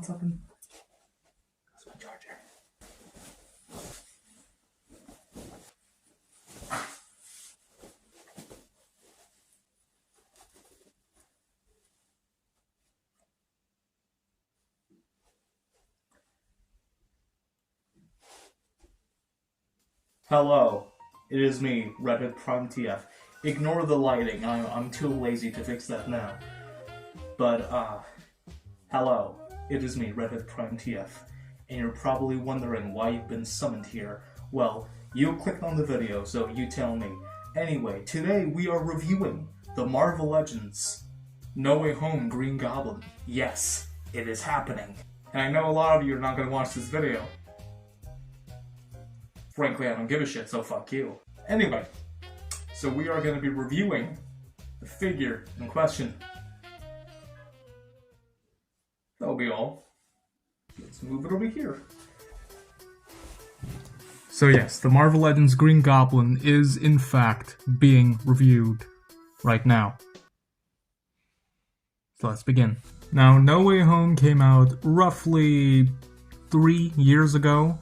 on something? That's my charger. Hello, it is me, REDHOOD Prime TF. Ignore the lighting, I'm too lazy to fix that now. But, hello, it is me, REDHOOD Prime TF. And you're probably wondering why you've been summoned here. Well, you clicked on the video, so you tell me. Anyway, today we are reviewing the Marvel Legends No Way Home Green Goblin. Yes, it is happening. And I know a lot of you are not going to watch this video. Frankly, I don't give a shit, so fuck you. Anyway, so we are going to be reviewing the figure in question. That'll be all. Let's move it over here. So yes, the Marvel Legends Green Goblin is in fact being reviewed right now. So let's begin. Now, No Way Home came out roughly 3 years ago.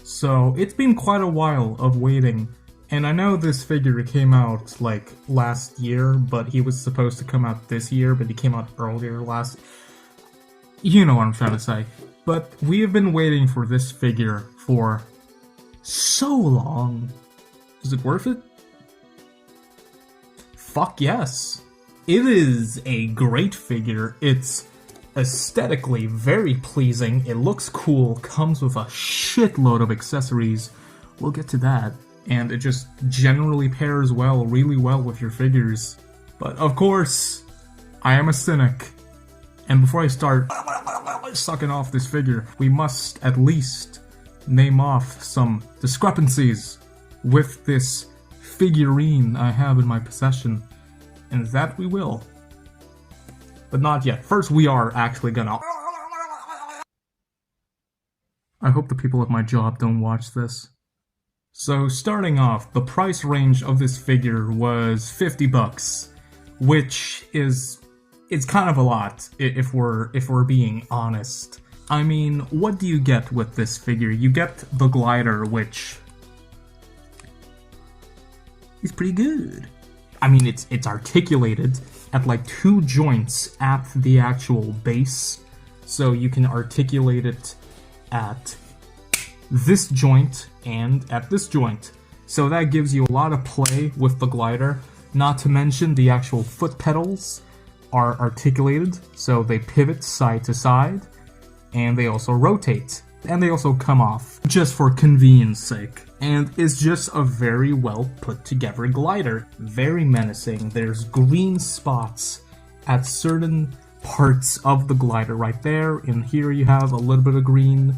So it's been quite a while of waiting, and I know this figure came out like last year, but he was supposed to come out this year, but he came out earlier last... You know what I'm trying to say. But we have been waiting for this figure for so long. Is it worth it? Fuck yes. It is a great figure. It's aesthetically very pleasing, it looks cool, comes with a shitload of accessories, we'll get to that, and it just generally pairs really well with your figures. But of course, I am a cynic, and before I start sucking off this figure, we must at least name off some discrepancies with this figurine I have in my possession, and that we will. But not yet. First, we are actually gonna... I hope the people at my job don't watch this. So, starting off, the price range of this figure was $50, which is... it's kind of a lot, if we're being honest. I mean, what do you get with this figure? You get the glider, which... is pretty good. I mean, it's articulated at like 2 joints at the actual base, so you can articulate it at this joint and at this joint. So that gives you a lot of play with the glider, not to mention the actual foot pedals are articulated, so they pivot side to side, and they also rotate. And they also come off, just for convenience sake. And it's just a very well put together glider. Very menacing. There's green spots at certain parts of the glider right there. And here you have a little bit of green.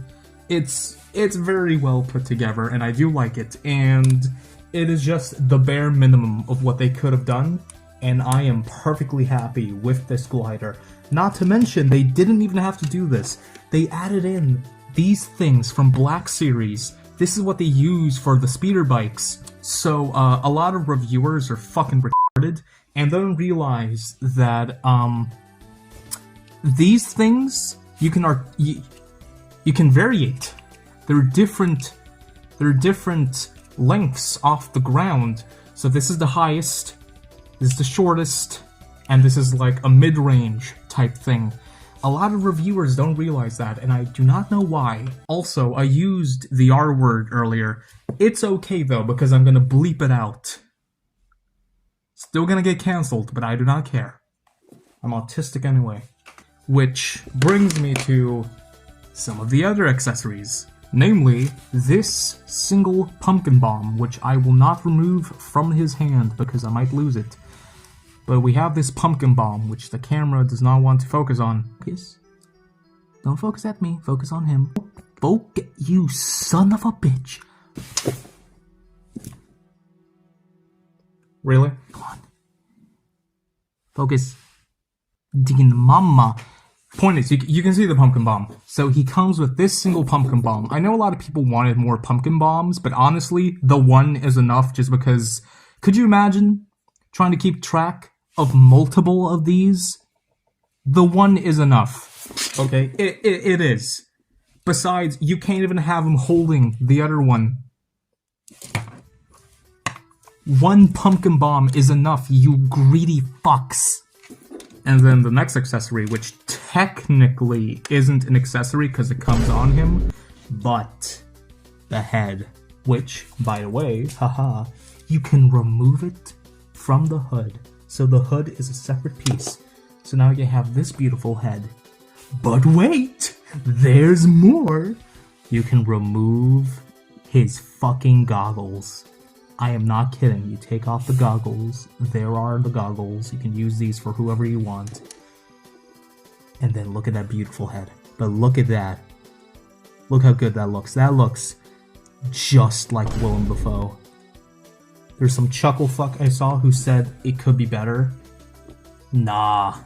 It's very well put together, and I do like it. And it is just the bare minimum of what they could have done. And I am perfectly happy with this glider. Not to mention, they didn't even have to do this. They added in these things from Black Series. This is what they use for the speeder bikes. So, a lot of reviewers are fucking retarded and don't realize that, these things, you can variate. They're different lengths off the ground. So this is the highest, this is the shortest, and this is like a mid-range type thing. A lot of reviewers don't realize that, and I do not know why. Also, I used the R word earlier. It's okay though, because I'm gonna bleep it out. Still gonna get cancelled, but I do not care. I'm autistic anyway. Which brings me to some of the other accessories. Namely, this single pumpkin bomb, which I will not remove from his hand because I might lose it. But we have this pumpkin bomb, which the camera does not want to focus on. Focus. Don't focus at me, focus on him. Focus, you son of a bitch. Really? Come on. Focus. Digging mama. Point is, you can see the pumpkin bomb. So he comes with this single pumpkin bomb. I know a lot of people wanted more pumpkin bombs, but honestly, the one is enough just because... Could you imagine trying to keep track of multiple of these? The one is enough. Okay? It is. Besides, you can't even have him holding the other one. One pumpkin bomb is enough, you greedy fucks. And then the next accessory, which technically isn't an accessory because it comes on him, but the head, which, by the way, haha, you can remove it from the hood. So the hood is a separate piece. So now you have this beautiful head. But wait, there's more. You can remove his fucking goggles. I am not kidding. You take off the goggles. There are the goggles. You can use these for whoever you want. And then look at that beautiful head. But look at that. Look how good that looks. That looks just like Willem Dafoe. There's some chuckle fuck I saw who said it could be better. Nah.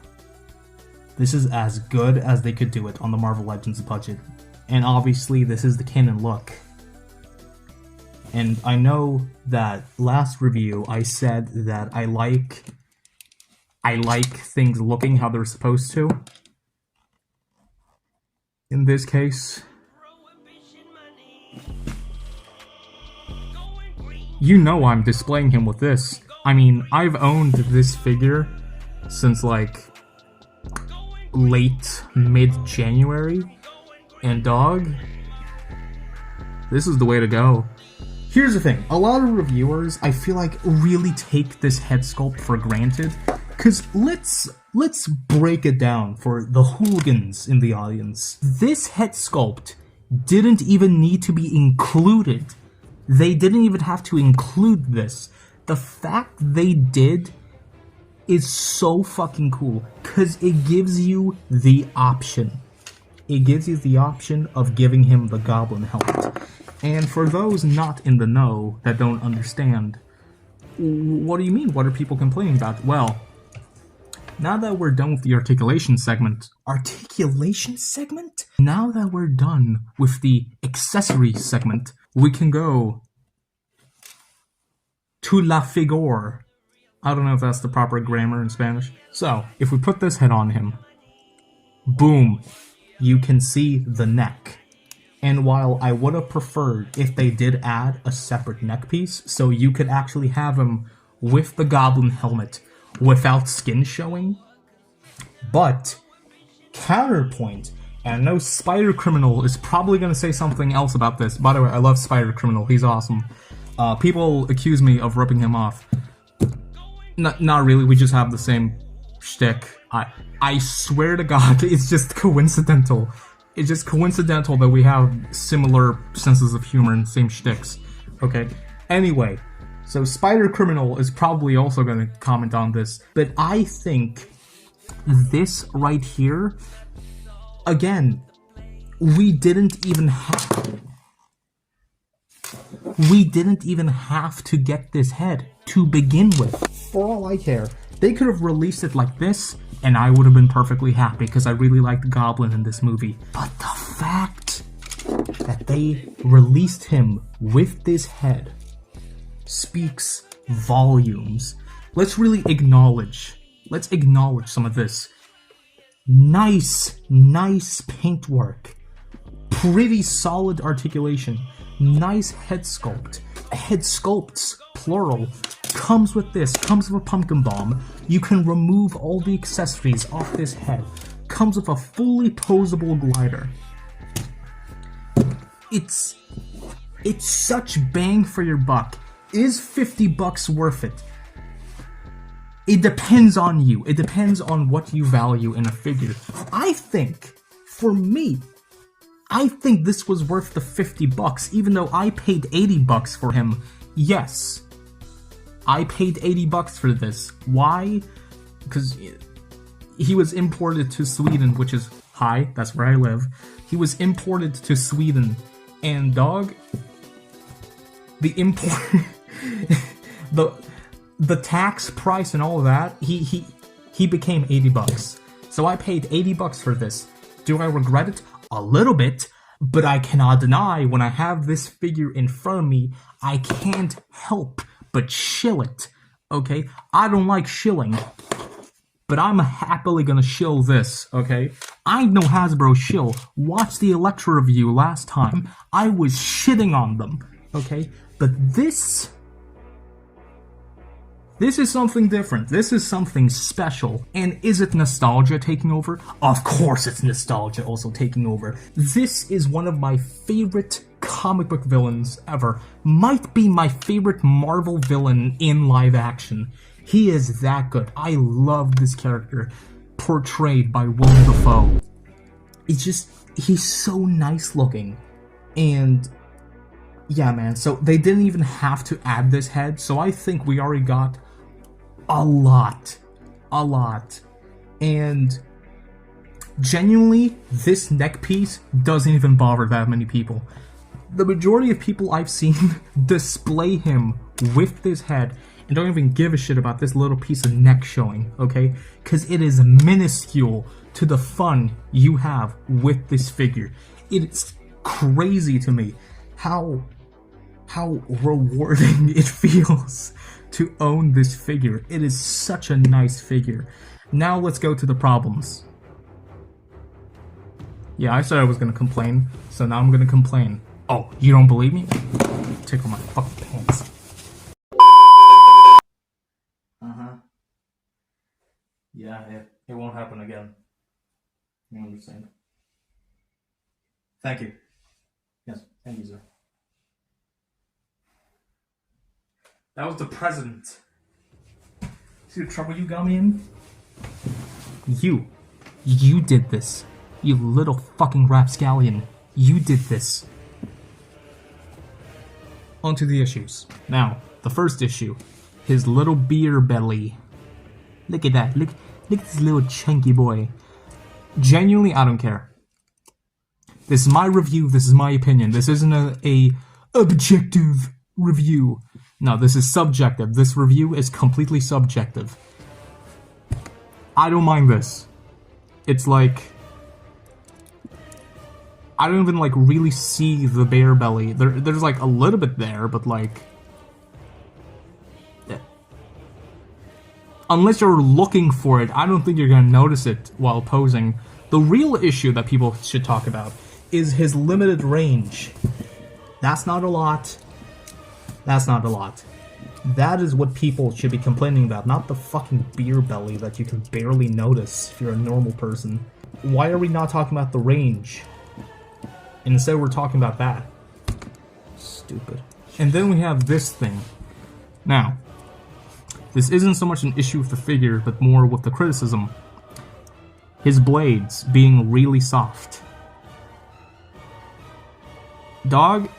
This is as good as they could do it on the Marvel Legends budget. And obviously this is the canon look. And I know that last review I said that I like things looking how they're supposed to. In this case, you know I'm displaying him with this. I mean, I've owned this figure since like late mid-January, and dog, this is the way to go. Here's the thing, a lot of reviewers, I feel like, really take this head sculpt for granted, because let's break it down for the hooligans in the audience. This head sculpt didn't even need to be included. They didn't even have to include this. The fact they did is so fucking cool, because it gives you the option. It gives you the option of giving him the goblin helmet. And for those not in the know that don't understand, what do you mean? What are people complaining about? Well, now that we're done with the articulation segment, now that we're done with the accessory segment, we can go to la figure. I don't know if that's the proper grammar in Spanish. So, if we put this head on him, boom, you can see the neck. And while I would have preferred if they did add a separate neck piece, so you could actually have him with the goblin helmet without skin showing, but counterpoint, and I know Spider Criminal is probably going to say something else about this. By the way, I love Spider Criminal, he's awesome. People accuse me of ripping him off. Not really, we just have the same shtick. I swear to God, it's just coincidental. It's just coincidental that we have similar senses of humor and same shticks. Okay? Anyway, so Spider Criminal is probably also going to comment on this, but I think this right here, again, we didn't even have to get this head to begin with. For all I care, they could have released it like this, and I would have been perfectly happy because I really liked Goblin in this movie. But the fact that they released him with this head speaks volumes. Let's really acknowledge some of this. Nice paintwork. Pretty solid articulation. Nice head sculpt. Head sculpts, plural. Comes with this, comes with a pumpkin bomb. You can remove all the accessories off this head. Comes with a fully posable glider. It's such bang for your buck. Is $50 worth it? It depends on you. It depends on what you value in a figure. I think, for me, I think this was worth the $50, even though I paid $80 for him. Yes. I paid $80 for this. Why? Because he was imported to Sweden, which is hi, that's where I live. He was imported to Sweden, and dog, the import, the tax price and all of that, he became $80. So I paid $80 for this. Do I regret it? A little bit, but I cannot deny when I have this figure in front of me, I can't help but shill it, okay? I don't like shilling, but I'm happily gonna shill this, okay? I know Hasbro shill. Watch the Electra review last time. I was shitting on them, okay? But this is something different. This is something special. And is it nostalgia taking over? Of course it's nostalgia also taking over. This is one of my favorite comic book villains ever. Might be my favorite Marvel villain in live action. He is that good. I love this character portrayed by Willem Dafoe. It's just, he's so nice looking. And yeah, man, so they didn't even have to add this head, so I think we already got a lot. And genuinely, this neck piece doesn't even bother that many people. The majority of people I've seen display him with this head and don't even give a shit about this little piece of neck showing, okay? Because it is minuscule to the fun you have with this figure. It's crazy to me how rewarding it feels to own this figure. It is such a nice figure. Now let's go to the problems. Yeah, I said I was gonna complain, so now I'm gonna complain. Oh, you don't believe me? Tickle my fucking pants. Yeah, it won't happen again. You understand? Thank you. Yes, thank you, sir. That was the president. See the trouble you got me in? You did this. You little fucking rapscallion. You did this. On to the issues. Now, the first issue. His little beer belly. Look at that. Look at this little chunky boy. Genuinely, I don't care. This is my review. This is my opinion. This isn't a objective review. No, this is subjective. This review is completely subjective. I don't mind this. It's like, I don't even like really see the bear belly. There's like a little bit there, but like, unless you're looking for it, I don't think you're gonna notice it while posing. The real issue that people should talk about is his limited range. That's not a lot. That's not a lot. That is what people should be complaining about, not the fucking beer belly that you can barely notice if you're a normal person. Why are we not talking about the range? Instead we're talking about that. Stupid. And then we have this thing. Now, this isn't so much an issue with the figure, but more with the criticism. His blades being really soft. Dog,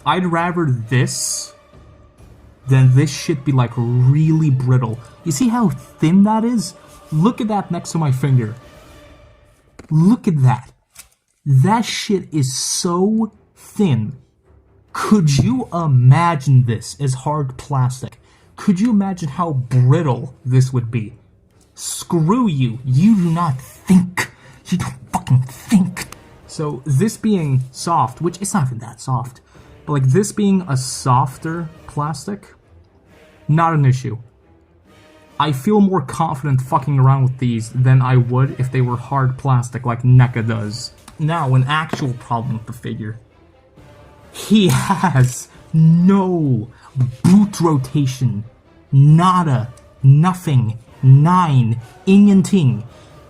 I'd rather this than this shit be like really brittle. You see how thin that is? Look at that next to my finger. Look at that. That shit is so thin. Could you imagine this as hard plastic? Could you imagine how brittle this would be? Screw you. You do not think. You don't fucking think. So this being soft, which it's not even that soft, but like this being a softer plastic, not an issue. I feel more confident fucking around with these than I would if they were hard plastic like NECA does. Now, an actual problem with the figure. He has no boot rotation. Nada. Nothing. Nine. Ingenting.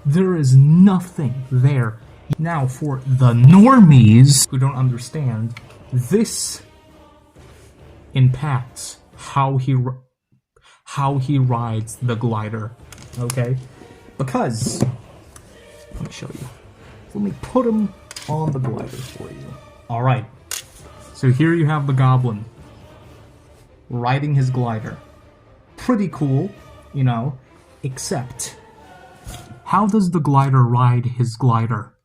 There is nothing there. Now, for the normies who don't understand, this impacts how he rides the glider, okay? Because, let me show you. Let me put him on the glider for you. Alright, so here you have the Goblin riding his glider. Pretty cool, you know, except, how does the glider ride his glider?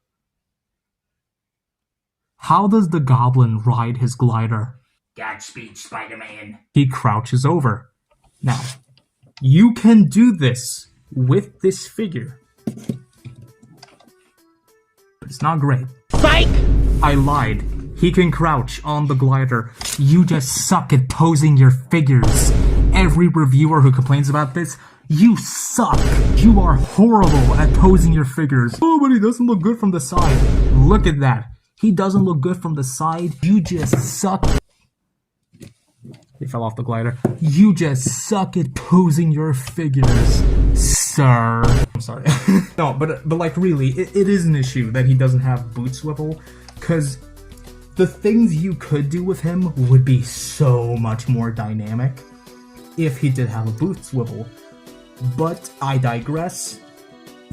How does the Goblin ride his glider? Godspeed, Spider-Man. He crouches over. Now, you can do this with this figure. But it's not great. Psych! I lied. He can crouch on the glider. You just suck at posing your figures. every reviewer who complains about this, you suck. You are horrible at posing your figures. Oh, but he doesn't look good from the side. Look at that. He doesn't look good from the side. You just suck. He fell off the glider. You just suck at posing your figures, sir. I'm sorry. No, but like really, it is an issue that he doesn't have boot swivel, because the things you could do with him would be so much more dynamic if he did have a boot swivel. But I digress.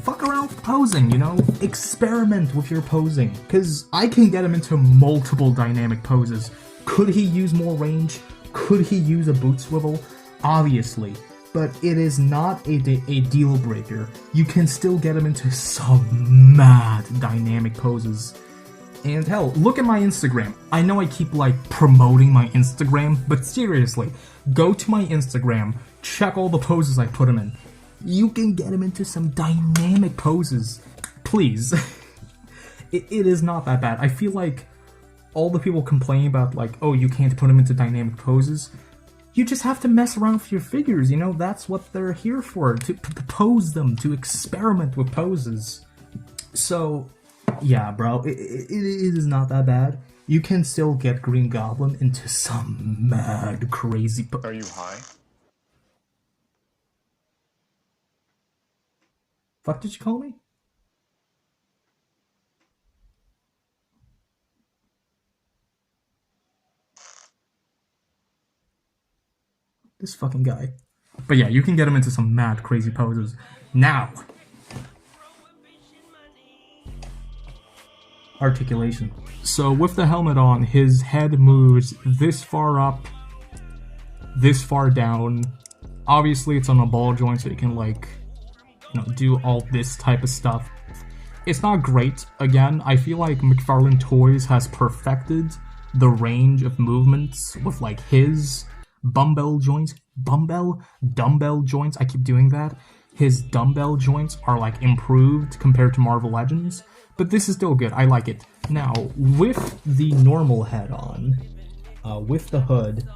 Fuck around with posing, you know? Experiment with your posing, because I can get him into multiple dynamic poses. Could he use more range? Could he use a boot swivel? Obviously, but it is not a deal breaker. You can still get him into some mad dynamic poses. And hell, look at my Instagram. I know I keep like promoting my Instagram, but seriously, go to my Instagram, check all the poses I put him in. You can get him into some dynamic poses. Please. It is not that bad. I feel like all the people complaining about like, oh, you can't put them into dynamic poses. You just have to mess around with your figures, you know? That's what they're here for, to pose them, to experiment with poses. So, yeah, bro, it is not that bad. You can still get Green Goblin into some mad, crazy Are you high? Fuck did you call me? This fucking guy. But yeah, you can get him into some mad, crazy poses. Now, articulation. So with the helmet on, his head moves this far up, this far down. Obviously, it's on a ball joint, so you can like, you know, do all this type of stuff. It's not great. Again, I feel like McFarlane Toys has perfected the range of movements with like his dumbbell joints, I keep doing that. His dumbbell joints are like improved compared to Marvel Legends, but this is still good, I like it. Now, with the normal head on, with the hood,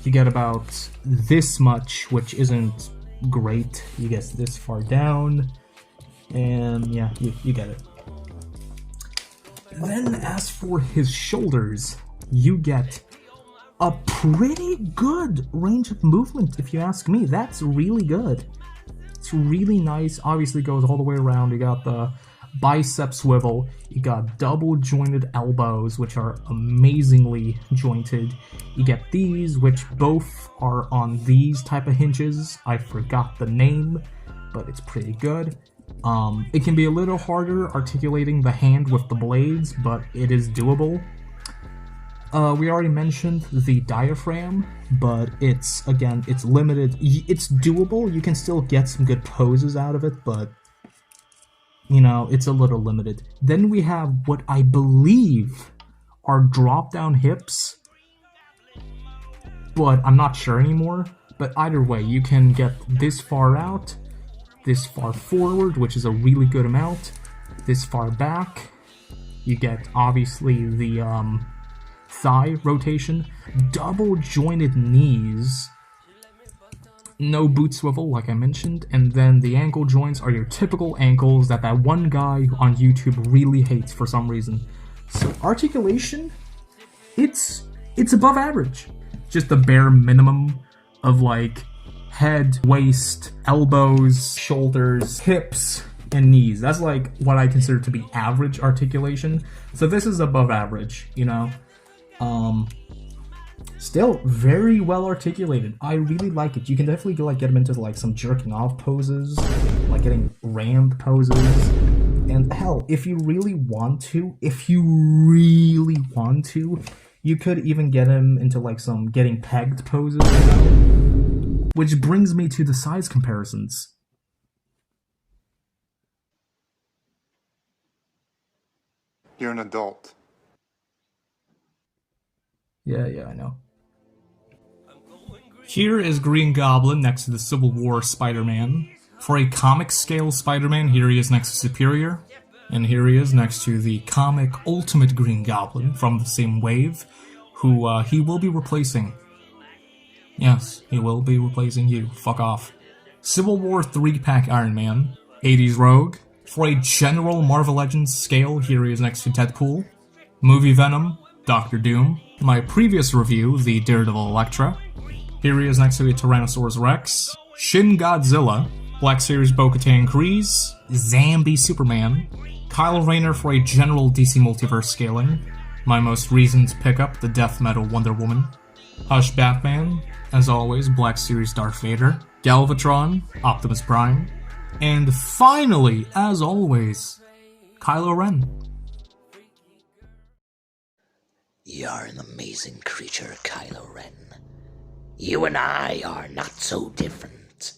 you get about this much, which isn't great. You get this far down, and yeah, you get it. Then as for his shoulders, you get a pretty good range of movement, if you ask me. That's really good. It's really nice. Obviously goes all the way around. You got the bicep swivel. You got double jointed elbows, which are amazingly jointed. You get these, which both are on these type of hinges. I forgot the name, but it's pretty good. It can be a little harder articulating the hand with the blades, but it is doable. We already mentioned the diaphragm, but it's limited. It's doable, you can still get some good poses out of it, but, you know, it's a little limited. Then we have what I believe are drop-down hips, but I'm not sure anymore. But either way, you can get this far out, this far forward, which is a really good amount, this far back. You get, obviously, the, thigh rotation, double jointed knees, no boot swivel like I mentioned, and then the ankle joints are your typical ankles that one guy on YouTube really hates for some reason. So articulation, it's above average. Just the bare minimum of like head, waist, elbows, shoulders, hips, and knees. That's like what I consider to be average articulation. So this is above average, you know. Still very well articulated. I really like it. You can definitely like get him into like some jerking off poses, like getting rammed poses. And hell, if you really want to, you could even get him into like some getting pegged poses, you know? Which brings me to the size comparisons. You're an adult. Yeah, I know. Here is Green Goblin next to the Civil War Spider-Man. For a comic scale Spider-Man, here he is next to Superior. And here he is next to the comic Ultimate Green Goblin from the same wave, who he will be replacing. Yes, he will be replacing you. Fuck off. Civil War 3-pack Iron Man. 80s Rogue. For a general Marvel Legends scale, here he is next to Deadpool. Movie Venom. Doctor Doom. My previous review, the Daredevil Elektra. Here he is next to a Tyrannosaurus Rex. Shin Godzilla. Black Series Bo-Katan Kryze. Zambi Superman. Kyle Rayner for a general DC Multiverse scaling. My most recent pickup, the Death Metal Wonder Woman. Hush Batman, as always, Black Series Darth Vader. Galvatron, Optimus Prime. And finally, as always, Kylo Ren. You're an amazing creature, Kylo Ren. You and I are not so different.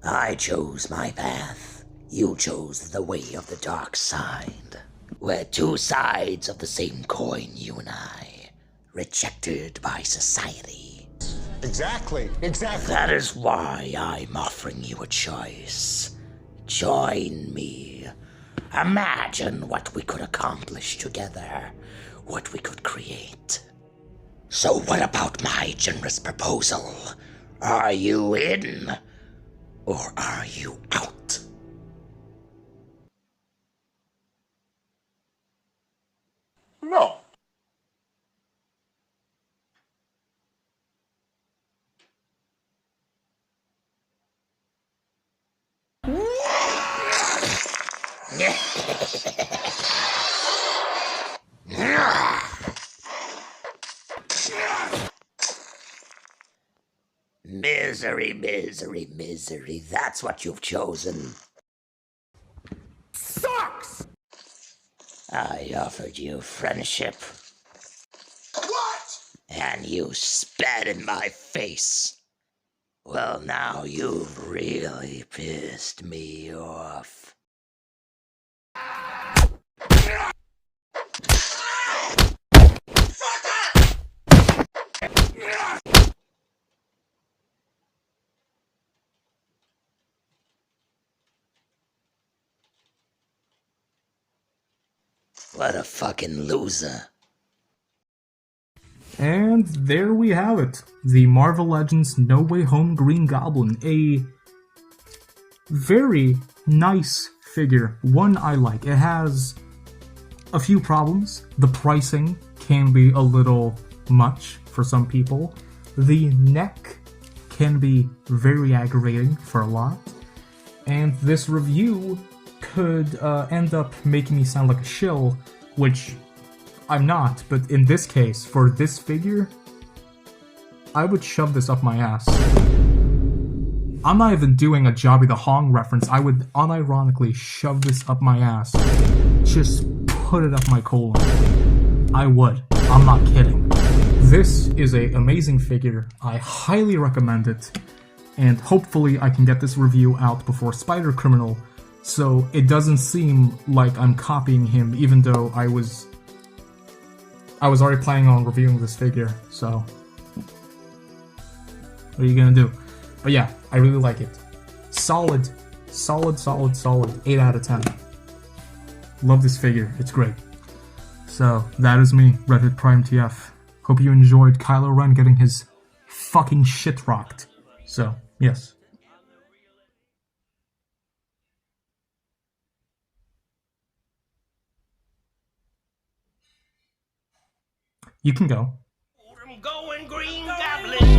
I chose my path. You chose the way of the dark side. We're two sides of the same coin, you and I. Rejected by society. Exactly. That is why I'm offering you a choice. Join me. Imagine what we could accomplish together. What we could create. So what about my generous proposal? Are you in? Or are you out? No. Misery, misery, misery. That's what you've chosen. Sucks! I offered you friendship, What? and you spat in my face. Well, now you've really pissed me off. What a fucking loser. And there we have it. The Marvel Legends No Way Home Green Goblin. A very nice figure. One I like. It has a few problems. The pricing can be a little much for some people. The neck can be very aggravating for a lot. And this review could end up making me sound like a shill, which I'm not, but in this case, for this figure, I would shove this up my ass. I'm not even doing a Jobby the Hong reference, I would unironically shove this up my ass. Just put it up my colon. I would. I'm not kidding. This is an amazing figure. I highly recommend it. And hopefully I can get this review out before Spider Criminal, so it doesn't seem like I'm copying him, even though I was already planning on reviewing this figure, so what are you gonna do? But yeah, I really like it. Solid, 8 out of 10. Love this figure, it's great. So, that is me, REDHOOD Prime TF. Hope you enjoyed Kylo Ren getting his fucking shit rocked. So, yes. You can go. I'm going Green Goblin.